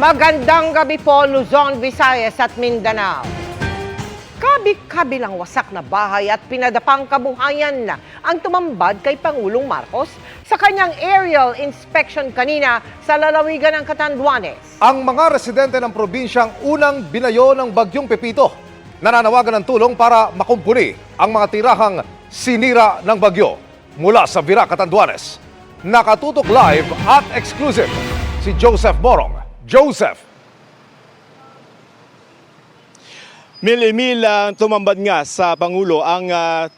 Magandang gabi po, Luzon, Visayas at Mindanao. Kabi-kabilang wasak na bahay at pinadapang kabuhayan na ang tumambad kay Pangulong Marcos sa kanyang aerial inspection kanina sa lalawigan ng Catanduanes. Ang mga residente ng probinsyang unang binayo ng Bagyong Pepito nananawagan ng tulong para makumpuni ang mga tirahang sinira ng bagyo. Mula sa Vira, Catanduanes, nakatutok live at exclusive si Joseph Morong. Joseph. Mil-mil tumambad nga sa Pangulo ang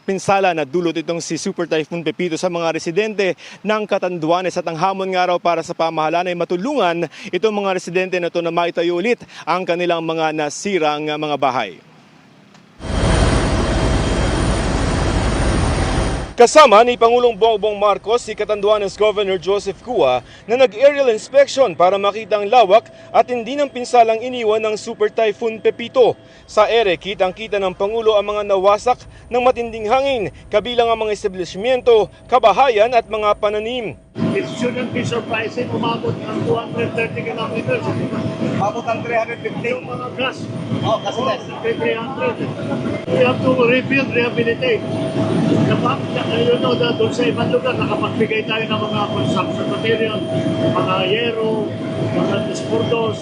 pinsala na dulot itong si Super Typhoon Pepito sa mga residente ng Catanduanes at ang hamon nga raw para sa pamahalaan ay matulungan itong mga residente na ito na maitayo ulit ang kanilang mga nasirang mga bahay. Kasama ni Pangulong Bongbong Marcos si Catanduanes Governor Joseph Cua na nag-aerial inspection para makita ang lawak at hindi ng pinsalang iniwan ng Super Typhoon Pepito. Sa ere, kitang-kita ng Pangulo ang mga nawasak ng matinding hangin, kabilang ang mga establishmento, kabahayan at mga pananim. It shouldn't be surprising umabot ng 230 kilometers. Abot ang 350. Yung mga gas. Oh, kasi less. 300. We have to rebuild, rehabilitate. You know that doon sa ibang lugar, nakapagbigay tayo ng mga construction material, mga yero, mga disportos,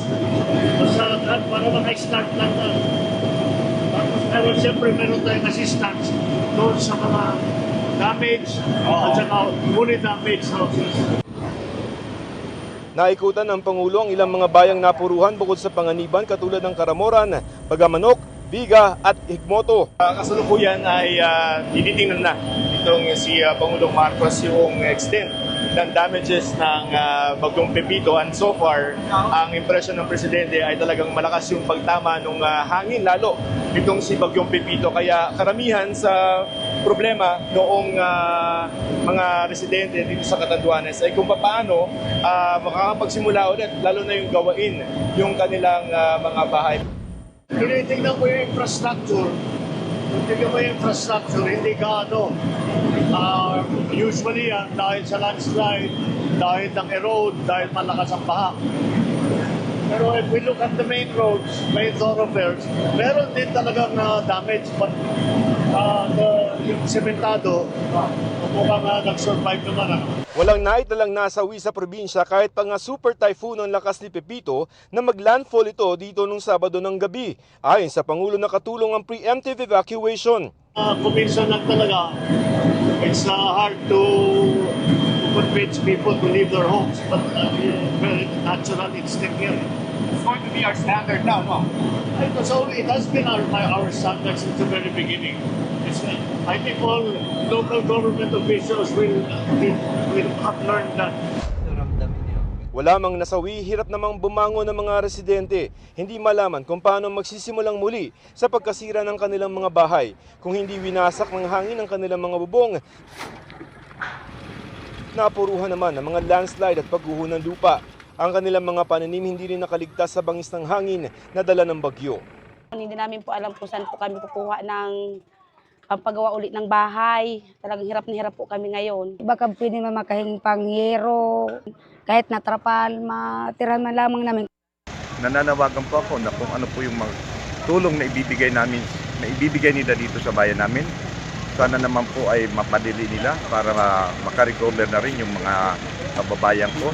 para maka-start lang na. Pero siyempre meron tayong assistance doon sa mga damage at saka fully damaged houses. Naikutan ng Pangulo ang ilang mga bayang napuruhan bukod sa Panganiban katulad ng Karamoran, Pagamanok, Biga at Higmoto. Kasalukuyan ay tinitingnan na itong si Pangulong Marcos yung extent ng damages ng Bagyong Pepito, and so far ang impression ng Presidente ay talagang malakas yung pagtama ng hangin lalo itong si Bagyong Pepito, kaya karamihan sa problema noong mga residente dito sa Catanduanes ay kung paano makakapagsimula ulit lalo na yung gawain yung kanilang mga bahay. Tinitingnan ko yung infrastructure. Kung tingnan mo yung infrastructure, hindi ka usually yan dahil sa landslide, dahil ng erode, dahil malakas ang baha. Pero if we look at the main roads, main thoroughfares, meron din talagang damage, but yung sementado, mukhang nag-survive naman. Walang naitalang nasawi sa probinsya kahit pa nga super typhoon ang lakas ni Pepito na maglandfall ito dito nung Sabado ng gabi. Ayon sa Pangulo, nakatulong ang preemptive evacuation. Kuminsan lang talaga, it's hard to convince people to leave their homes, but very natural instinct here. It's going to be our standard now, no? It has been our standard since the very beginning. I think all local government officials will have learned that. Wala mang nasawi, hirap namang bumangon ng mga residente. Hindi malaman kung paano magsisimulang muli sa pagkasira ng kanilang mga bahay kung hindi winasak ng hangin ang kanilang mga bubong. Napuruhan naman ng mga landslide at pagguho ng lupa. Ang kanilang mga pananim hindi rin nakaligtas sa bangis ng hangin na dala ng bagyo. Hindi namin po alam kung saan po kami kukuha ng paggawa ulit ng bahay. Talagang hirap na hirap po kami ngayon. Baka pwede man makahing pangyero, kahit natrapal, matirahan man lamang namin. Nananawagan po ako na kung ano po yung mga tulong na ibibigay nila dito sa bayan namin. Sana naman po ay mapadili nila para makarecover na rin yung mga kababayan ko.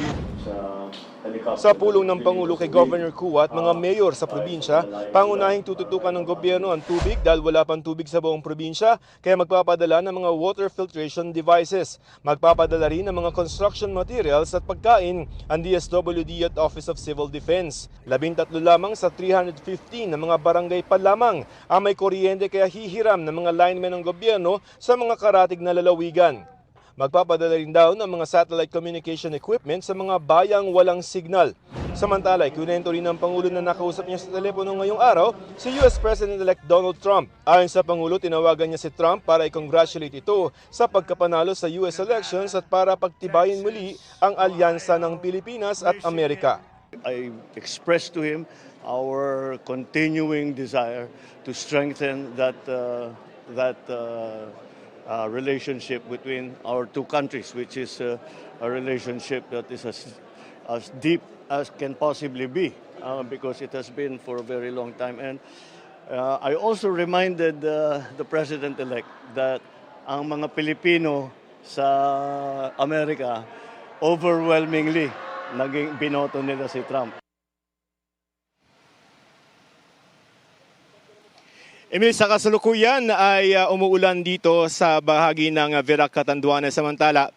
Sa pulong ng Pangulo kay Governor Cua at mga mayor sa probinsya, pangunahing tututukan ng gobyerno ang tubig dahil wala pang tubig sa buong probinsya, kaya magpapadala ng mga water filtration devices. Magpapadala rin ng mga construction materials at pagkain ang DSWD at Office of Civil Defense. 13 lamang sa 315 na mga barangay pa lamang ang may kuryente, kaya hihiram ng mga linemen ng gobyerno sa mga karatig na lalawigan. Magpapadala rin daw ng mga satellite communication equipment sa mga bayang walang signal. Samantala, ikunento rin ng Pangulo na nakausap niya sa telepono ngayong araw si US President-elect Donald Trump. Ayon sa Pangulo, tinawagan niya si Trump para i-congratulate ito sa pagkapanalo sa US elections at para pagtibayin muli ang alyansa ng Pilipinas at Amerika. I expressed to him our continuing desire to strengthen that relationship between our two countries, which is a relationship that is as deep as can possibly be, because it has been for a very long time. And I also reminded the President-elect that ang mga Pilipino sa Amerika overwhelmingly naging binoto nila si Trump. Emil, sa kasalukuyan ay umuulan dito sa bahagi ng Virac, Catanduanes. Samantala,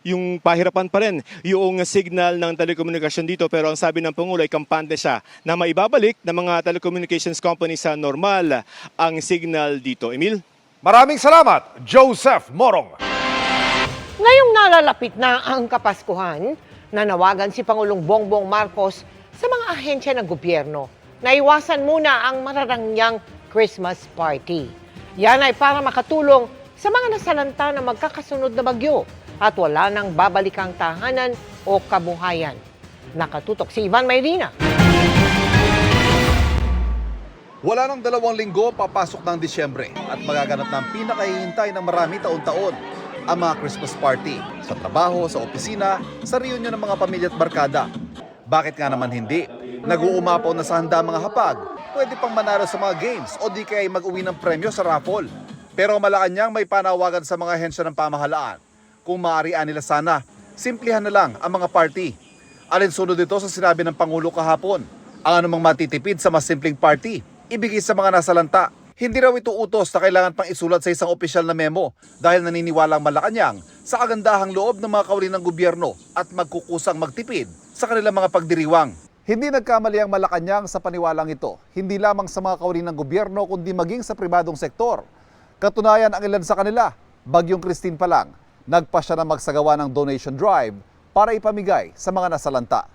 yung pahirapan pa rin yung signal ng telekomunikasyon dito. Pero ang sabi ng Pangulo ay kampante siya na maibabalik ng mga telecommunications company sa normal ang signal dito. Emil? Maraming salamat, Joseph Morong. Ngayong nalalapit na ang Kapaskuhan, nanawagan si Pangulong Bongbong Marcos sa mga ahensya ng gobyerno na iwasan muna ang mararangyang Christmas party. Yan ay para makatulong sa mga nasalanta na magkakasunod na bagyo at wala nang babalikang tahanan o kabuhayan. Nakatutok si Ivan Mayrina. Wala nang 2 linggo papasok ng Disyembre at magaganap ng pinakahihintay ng marami taon-taon ang mga Christmas party sa trabaho, sa opisina, sa reunion ng mga pamilya at barkada. Bakit nga naman hindi? Nag-uumapaw na sa handa mga hapag, pwede pang manalo sa mga games o di kaya mag-uwi ng premyo sa raffle. Pero Malacanang may panawagan sa mga ahensya ng pamahalaan. Kung maaarian nila sana, simplihan na lang ang mga party. Alinsunod dito sa sinabi ng Pangulo kahapon, ang anumang matitipid sa mas simpleng party, ibigay sa mga nasalanta. Hindi raw ito utos na kailangan pang isulat sa isang opisyal na memo dahil naniniwala ang Malacanang sa kagandahang loob ng mga kaurin ng gobyerno at magkukusang magtipid sa kanilang mga pagdiriwang. Hindi nagkamali ang Malacanang sa paniwalang ito, hindi lamang sa mga kaurin ng gobyerno kundi maging sa pribadong sektor. Katunayan ang ilan sa kanila, Bagyong Christine pa lang, nagpasya na magsagawa ng donation drive para ipamigay sa mga nasalanta.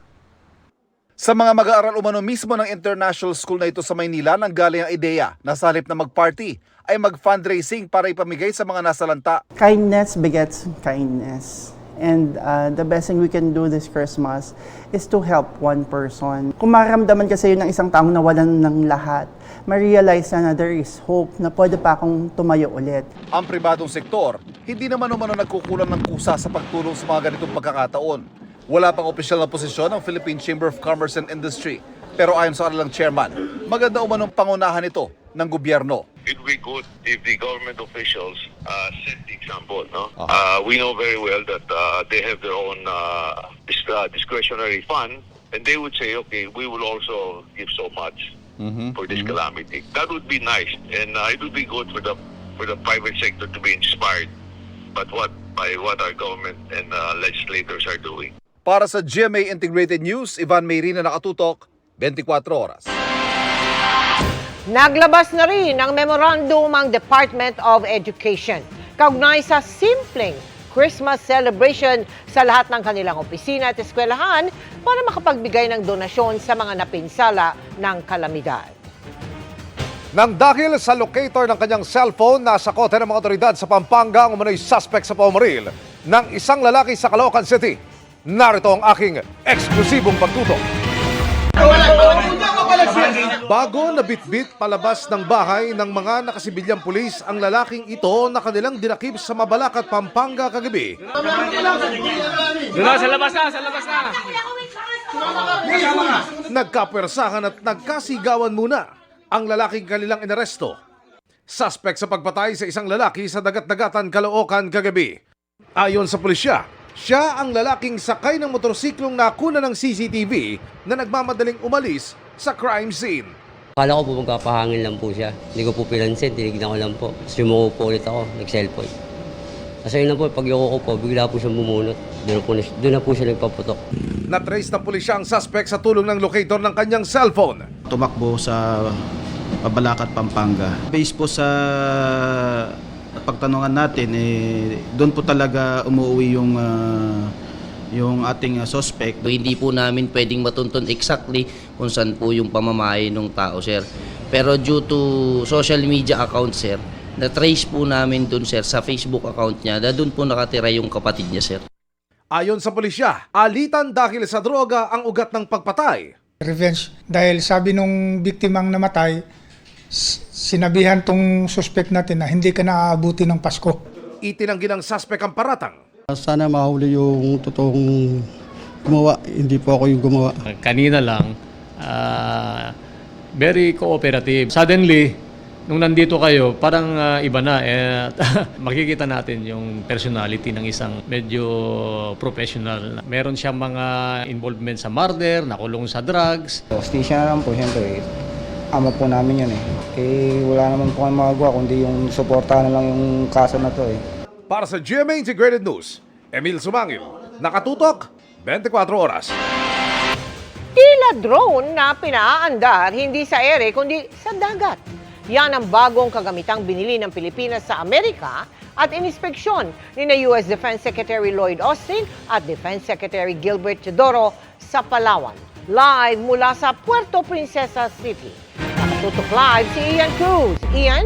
Sa mga mag-aaral umano mismo ng international school na ito sa Maynila, nanggaling ang ideya na sa halip na mag-party ay mag-fundraising para ipamigay sa mga nasalanta. Kindness begets kindness. And the best thing we can do this Christmas is to help one person. Kung maramdaman kasi yun ng isang taong nawalan ng lahat, ma-realize na there is hope na pwede pa akong tumayo ulit. Ang pribadong sektor, hindi naman umano nagkukulang ng kusa sa pagtulong sa mga ganitong pagkakataon. Wala pang opisyal na posisyon ang Philippine Chamber of Commerce and Industry. Pero ayon sa kanilang chairman, maganda umanong pangunahan ito ng gobyerno. It would be good if the government officials set the example. No, we know very well that they have their own discretionary fund, and they would say, okay, we will also give so much for this calamity. That would be nice, and it would be good for the private sector to be inspired, by what our government and legislators are doing. Para sa GMA Integrated News, Ivan Mayrina, nakatutok, 24 oras. Naglabas na rin ang memorandum ang Department of Education kaugnay sa simpleng Christmas celebration sa lahat ng kanilang opisina at eskwelahan para makapagbigay ng donasyon sa mga napinsala ng kalamidad. Nang dahil sa locator ng kanyang cellphone, nasa kote ng mga otoridad sa Pampanga ang umano'y suspect sa paumaril ng isang lalaki sa Caloocan City. Narito ang aking eksklusibong pagtutok. Bago na bitbit palabas ng bahay ng mga nakasibilyang pulis ang lalaking ito na kanilang dinakip sa Mabalacat, Pampanga kagabi. Sa labas na! Nagkapwersahan at nagkasigawan muna ang lalaking kanilang inaresto. Suspect sa pagpatay sa isang lalaki sa Dagat-Dagatan, Caloocan kagabi. Ayon sa pulisya, siya ang lalaking sakay ng motorsiklong nakuna ng CCTV na nagmamadaling umalis sa crime scene. Akala ko po magkapahangin lang po siya. Hindi ko po pinansin, tinignan ko lang po. Sumuko po ulit ako, nag-cellphone. Kasi yun lang po, pag yuko ko po, bigla po siyang bumunot. Doon na po siya nagpaputok. Na-trace ng pulisya ang suspect sa tulong ng locator ng kanyang cellphone. Tumakbo sa Mabalacat, Pampanga. Based po sa pagtanungan natin, doon po talaga umuwi yung ating suspect. Hindi po namin pwedeng matuntun exactly kung saan po yung pamamahay ng tao, sir. Pero due to social media account, sir, na-trace po namin doon, sir, sa Facebook account niya, na doon po nakatira yung kapatid niya, sir. Ayon sa pulisya, alitan dahil sa droga ang ugat ng pagpatay. Revenge dahil sabi nung biktimang namatay, sinabihan tong suspect natin na hindi ka naaabuti ng Pasko. Itinanggi ng suspect ang paratang. Sana mahuli yung totoong gumawa, hindi po ako yung gumawa. Kanina lang, very cooperative. Suddenly, nung nandito kayo, parang iba na. Makikita natin yung personality ng isang medyo professional. Meron siyang mga involvement sa murder, nakulong sa drugs. Hostisya na lang po, siyempre. Ama po namin yun wala naman po kayong magagawa kundi yung suportahan na lang yung kaso na to Para sa GMA Integrated News, Emil Sumangil, nakatutok, 24 oras. Tila drone na pinaaandar hindi sa ere kundi sa dagat. Yan ang bagong kagamitang binili ng Pilipinas sa Amerika at inispeksyon ni na US Defense Secretary Lloyd Austin at Defense Secretary Gilbert Teodoro sa Palawan. Live mula sa Puerto Princesa City. Nakatutok live si Ian Cruz. Ian?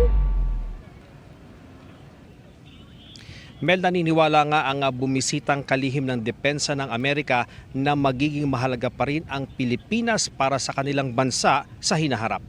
Mel, naniniwala nga ang bumisitang kalihim ng depensa ng Amerika na magiging mahalaga pa rin ang Pilipinas para sa kanilang bansa sa hinaharap.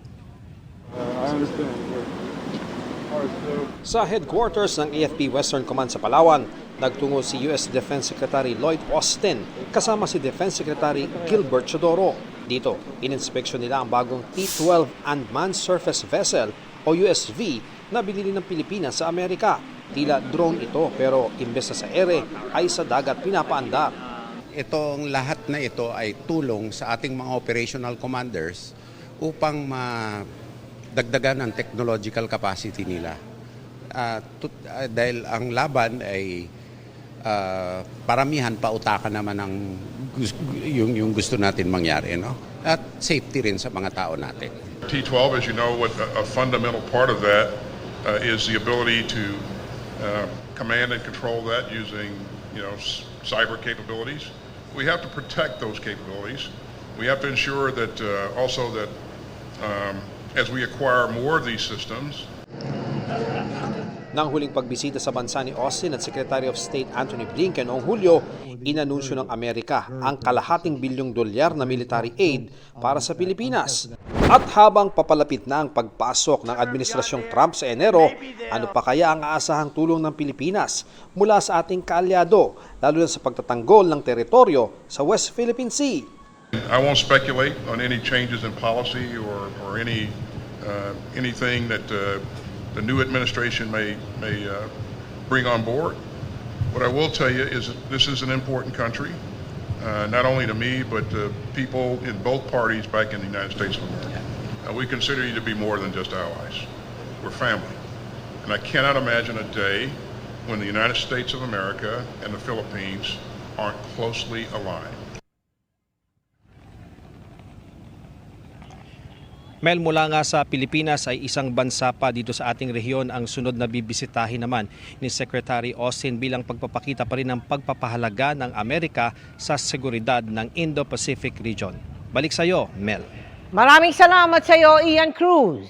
Sa headquarters ng AFP Western Command sa Palawan, nagtungo si US Defense Secretary Lloyd Austin kasama si Defense Secretary Gilbert Teodoro. Dito, ininspeksyon nila ang bagong T-12 Unmanned Surface Vessel o USV na binili ng Pilipinas sa Amerika. Tila drone ito pero imbes na sa ere ay sa dagat pinapaandar. Itong lahat na ito ay tulong sa ating mga operational commanders upang madagdagan ang technological capacity nila. Dahil ang laban ay paramihan pautakan naman ang yung gusto natin mangyari, no? At safety rin sa mga tao natin. T-12, as you know, a fundamental part of that is the ability to command and control that using, cyber capabilities. We have to protect those capabilities. We have to ensure that also that as we acquire more of these systems. Nang huling pagbisita sa bansa ni Austin at Secretary of State Antony Blinken noong Hulyo, inanunsyo ng Amerika ang $250 bilyong na military aid para sa Pilipinas. At habang papalapit na ang pagpasok ng Administrasyong Trump sa Enero, ano pa kaya ang aasahang tulong ng Pilipinas mula sa ating kaalyado, lalo na sa pagtatanggol ng teritoryo sa West Philippine Sea? I won't speculate on any changes in policy or anything that the new administration may bring on board. What I will tell you is that this is an important country, not only to me, but to people in both parties back in the United States of America. We consider you to be more than just allies. We're family. And I cannot imagine a day when the United States of America and the Philippines aren't closely aligned. Mel, mula nga sa Pilipinas ay isang bansa pa dito sa ating rehiyon ang sunod na bibisitahin naman ni Secretary Austin bilang pagpapakita pa rin ng pagpapahalaga ng Amerika sa seguridad ng Indo-Pacific region. Balik sa iyo, Mel. Maraming salamat sa iyo, Ian Cruz.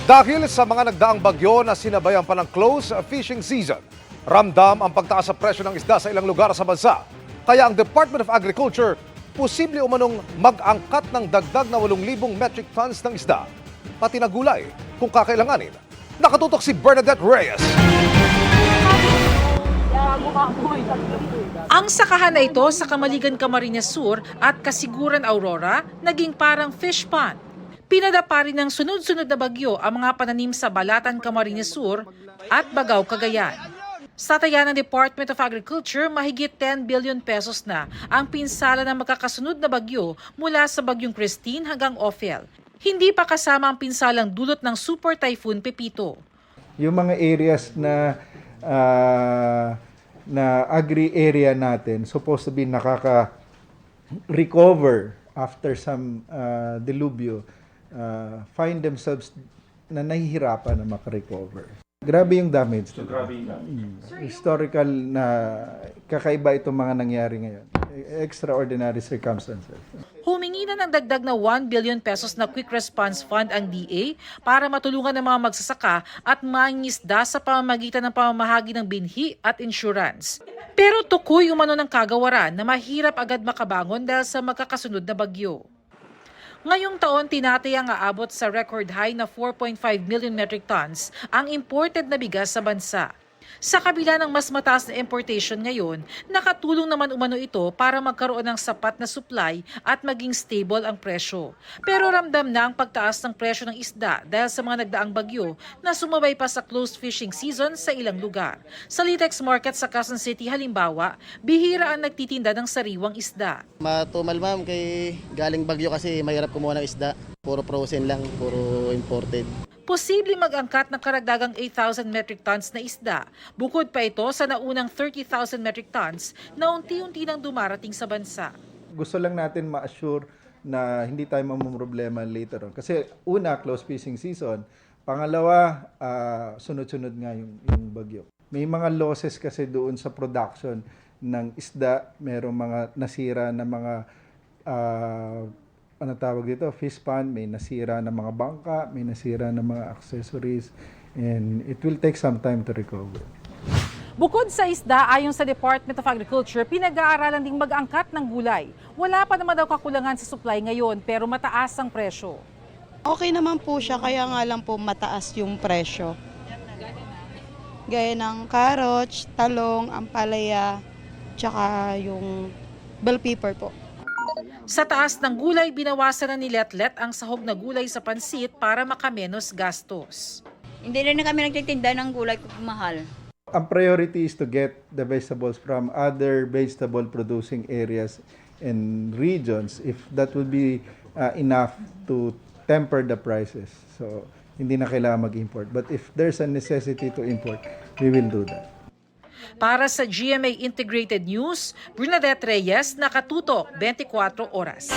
Dahil sa mga nagdaang bagyo na sinabayan pa ng close fishing season, ramdam ang pagtaas sa presyo ng isda sa ilang lugar sa bansa. Kaya ang Department of Agriculture posible umanong mag-angkat ng dagdag na 8,000 metric tons ng isda, pati na gulay kung kakailanganin. Nakatutok si Bernadette Reyes. Ang sakahan na ito sa Kamaligan, Camarines Sur at Kasiguran, Aurora, naging parang fish pond. Pinadapa rin ng sunod-sunod na bagyo ang mga pananim sa Balatan, Camarines Sur at Bagao, Cagayan. Sa taya ng Department of Agriculture, mahigit 10 billion pesos na ang pinsala ng magkakasunod na bagyo mula sa bagyong Christine hanggang Ophel. Hindi pa kasama ang pinsalang dulot ng Super Typhoon Pepito. Yung mga areas na agri area natin supposed to be nakaka-recover after some delubyo, find themselves na nahihirapan na makarecover. Grabe yung damage. Historical na kakaiba itong mga nangyari ngayon. Extraordinary circumstances. Humingi na ng dagdag na 1 billion pesos na Quick Response Fund ang DA para matulungan ng mga magsasaka at mangingisda sa pamamagitan ng pamamahagi ng binhi at insurance. Pero tukoy umano ng kagawaran na mahirap agad makabangon dahil sa magkakasunod na bagyo. Ngayong taon, tinatayang aabot sa record high na 4.5 million metric tons ang imported na bigas sa bansa. Sa kabila ng mas mataas na importation ngayon, nakatulong naman umano ito para magkaroon ng sapat na supply at maging stable ang presyo. Pero ramdam na ang pagtaas ng presyo ng isda dahil sa mga nagdaang bagyo na sumabay pa sa closed fishing season sa ilang lugar. Sa Litex Market sa Quezon City halimbawa, bihira ang nagtitinda ng sariwang isda. Matumal ma'am, kay galing bagyo kasi mahirap kumuha ng isda. Puro frozen lang, puro imported. Posible mag-angkat ng karagdagang 8,000 metric tons na isda. Bukod pa ito sa naunang 30,000 metric tons na unti-unti nang dumarating sa bansa. Gusto lang natin ma-assure na hindi tayo mamumroblema later on. Kasi una, close fishing season. Pangalawa, sunod-sunod nga yung bagyo. May mga losses kasi doon sa production ng isda. Merong mga nasira na mga ano tawag dito, fish pond, may nasira na mga bangka, may nasira na mga accessories, and it will take some time to recover. Bukod sa isda, ayon sa Department of Agriculture, pinag-aaralan ding mag-angkat ng gulay. Wala pa naman daw kakulangan sa supply ngayon, pero mataas ang presyo. Okay naman po siya, kaya nga lang po mataas yung presyo. Gaya ng carrots, talong, ampalaya, tsaka yung bell pepper po. Sa taas ng gulay, binawasan na ni Letlet ang sahog na gulay sa pansit para makamenos gastos. Hindi rin na kami nagtitinda ng gulay kung mahal. Ang priority is to get the vegetables from other vegetable producing areas and regions if that will be enough to temper the prices. So, hindi na kailangan mag-import. But if there's a necessity to import, we will do that. Para sa GMA Integrated News, Bernadette Reyes, nakatutok 24 oras.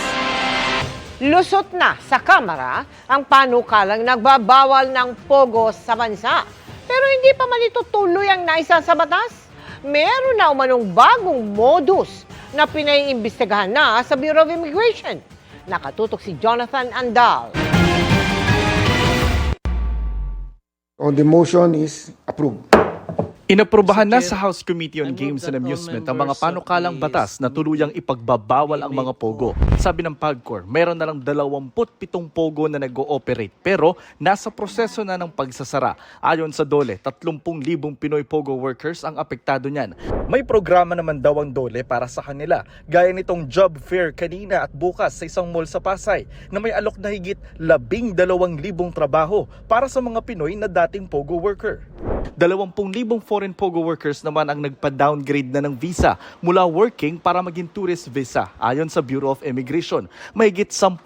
Lusot na sa Kamara ang panukalang nagbabawal ng pogo sa bansa. Pero hindi pa man ito tuloy ang naisa sa batas. Meron na umanong bagong modus na pinaiimbestigahan na sa Bureau of Immigration. Nakatutok si Jonathan Andal. On the motion is approved. Inaprubahan na sa House Committee on Games and Amusement ang mga panukalang batas na tuluyang ipagbabawal ang mga pogo. Sabi ng PAGCOR, meron na lang 27 pogo na nag-ooperate pero nasa proseso na ng pagsasara. Ayon sa DOLE, 30,000 Pinoy pogo workers ang apektado niyan. May programa naman daw ang DOLE para sa kanila, gaya nitong job fair kanina at bukas sa isang mall sa Pasay na may alok na higit 12,000 trabaho para sa mga Pinoy na dating pogo worker. 20,000 foreign pogo workers naman ang nagpa-downgrade na ng visa mula working para maging tourist visa. Ayon sa Bureau of Immigration, mahigit 10,000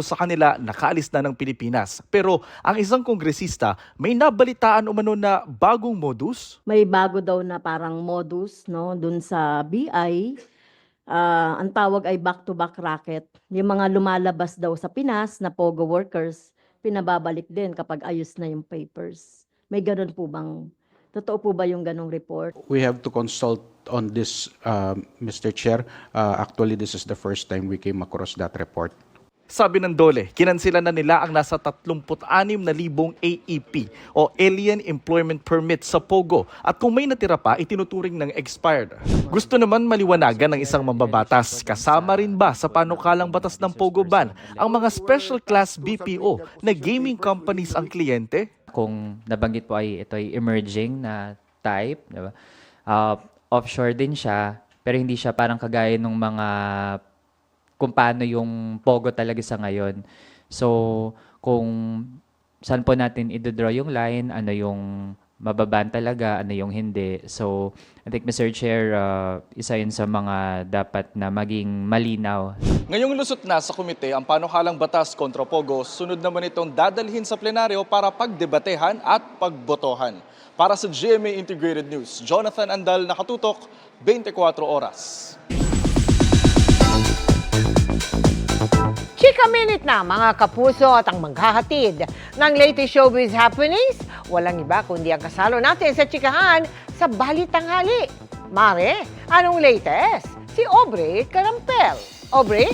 sa kanila nakaalis na ng Pilipinas. Pero ang isang kongresista may nabalitaan umano na bagong modus. May bago daw na parang modus no dun sa BI. Ang tawag ay back-to-back racket. Yung mga lumalabas daw sa Pinas na pogo workers, pinababalik din kapag ayos na yung papers. May ganun po bang, totoo po ba yung ganung report? We have to consult on this, Mr. Chair. Actually, this is the first time we came across that report. Sabi ng DOLE, kinansilan na nila ang nasa 36,000 AEP o Alien Employment Permit sa POGO at kung may natira pa, itinuturing ng expired. Gusto naman maliwanagan ng isang mambabatas, kasama rin ba sa panukalang batas ng POGO ban ang mga special class BPO na gaming companies ang kliyente? Kung nabanggit po ay ito ay emerging na type, diba? Offshore din siya, pero hindi siya parang kagaya ng mga kung paano yung POGO talaga sa ngayon. So, kung saan po natin i-draw yung line, ano yung mababan talaga, ano yung hindi. So, I think, Mr. Chair, isa yun sa mga dapat na maging malinaw. Ngayong lusot na sa komite ang panukalang batas kontra POGO, sunod naman itong dadalhin sa plenaryo para pagdebatehan at pagbotohan. Para sa GMA Integrated News, Jonathan Andal, nakatutok, 24 oras. Chika Minute na mga kapuso at ang maghahatid ng latest showbiz happenings. Walang iba kundi ang kasalo natin sa chikahan sa Balitanghali. Mare, anong latest? Si Aubrey Carampel. Aubrey?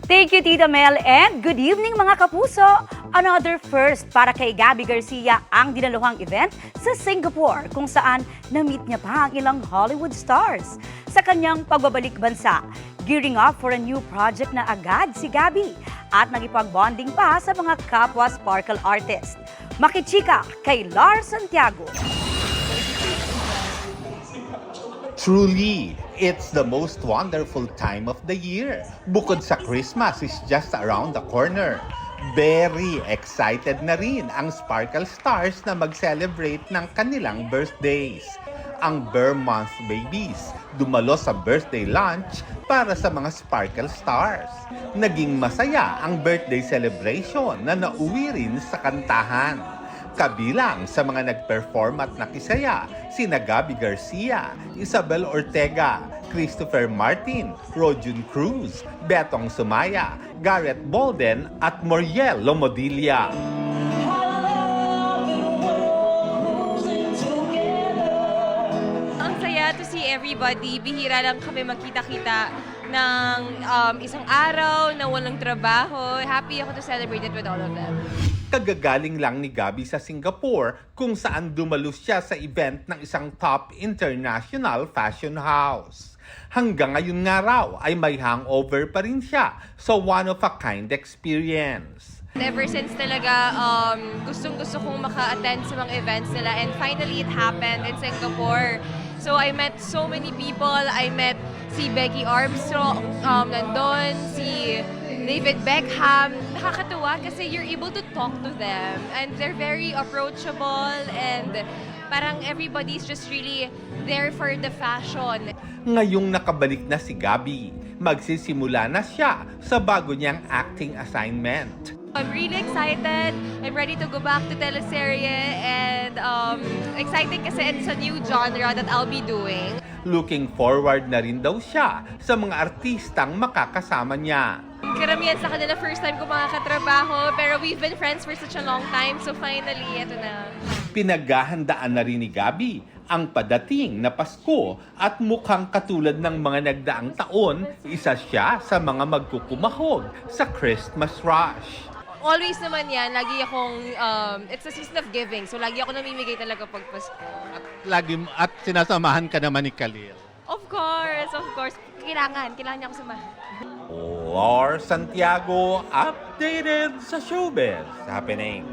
Thank you, Tita Mel, and good evening mga kapuso! Another first para kay Gabby Garcia ang dinaluhang event sa Singapore kung saan na-meet niya pa ang ilang Hollywood stars. Sa kanyang pagbabalik bansa, gearing up for a new project na agad si Gabby at nagipag-bonding pa sa mga kapwa sparkle artist. Makichika kay Lars Santiago. Truly, it's the most wonderful time of the year. Bukod sa Christmas is just around the corner. Very excited na rin ang Sparkle Stars na mag-celebrate ng kanilang birthdays. Ang Vermont Babies dumalo sa birthday lunch para sa mga Sparkle Stars. Naging masaya ang birthday celebration na nauwi rin sa kantahan. Kabilang sa mga nag-perform at nakisaya, sina Gabby Garcia, Isabel Ortega, Christopher Martin, Rojun Cruz, Betong Sumaya, Garrett Bolden at Moriel Lomodilla. Ang saya to see everybody. Bihira lang kami magkita-kita ng isang araw na walang trabaho. Happy ako to celebrate it with all of them. Kagagaling lang ni Gabby sa Singapore kung saan dumalo siya sa event ng isang top international fashion house. Hanggang ngayon nga raw ay may hangover pa rin siya sa one-of-a-kind experience. Ever since talaga, gustong-gusto kong maka-attend sa mga events nila and finally it happened in Singapore. So I met so many people. I met si Becky Armstrong, nandun, si David Beckham. Nakakatuwa kasi you're able to talk to them and they're very approachable and parang everybody's just really there for the fashion. Ngayong nakabalik na si Gabby, magsisimula na siya sa bago niyang acting assignment. I'm really excited. I'm ready to go back to teleserye and excited kasi it's a new genre that I'll be doing. Looking forward na rin daw siya sa mga artistang makakasama niya. Karamihan sa kanila first time ko makakatrabaho pero we've been friends for such a long time so finally, ito na. Pinaghahandaan na rin ni Gabby ang padating na Pasko at mukhang katulad ng mga nagdaang taon, isa siya sa mga magkukumahog sa Christmas rush. Always naman yan, lagi akong, it's a season of giving so lagi ako namimigay talaga pag Pasko. At sinasamahan ka naman ni Khalil. Of course. Kailangan niya ako samahan. Lars Santiago, updated sa Showbiz Happening.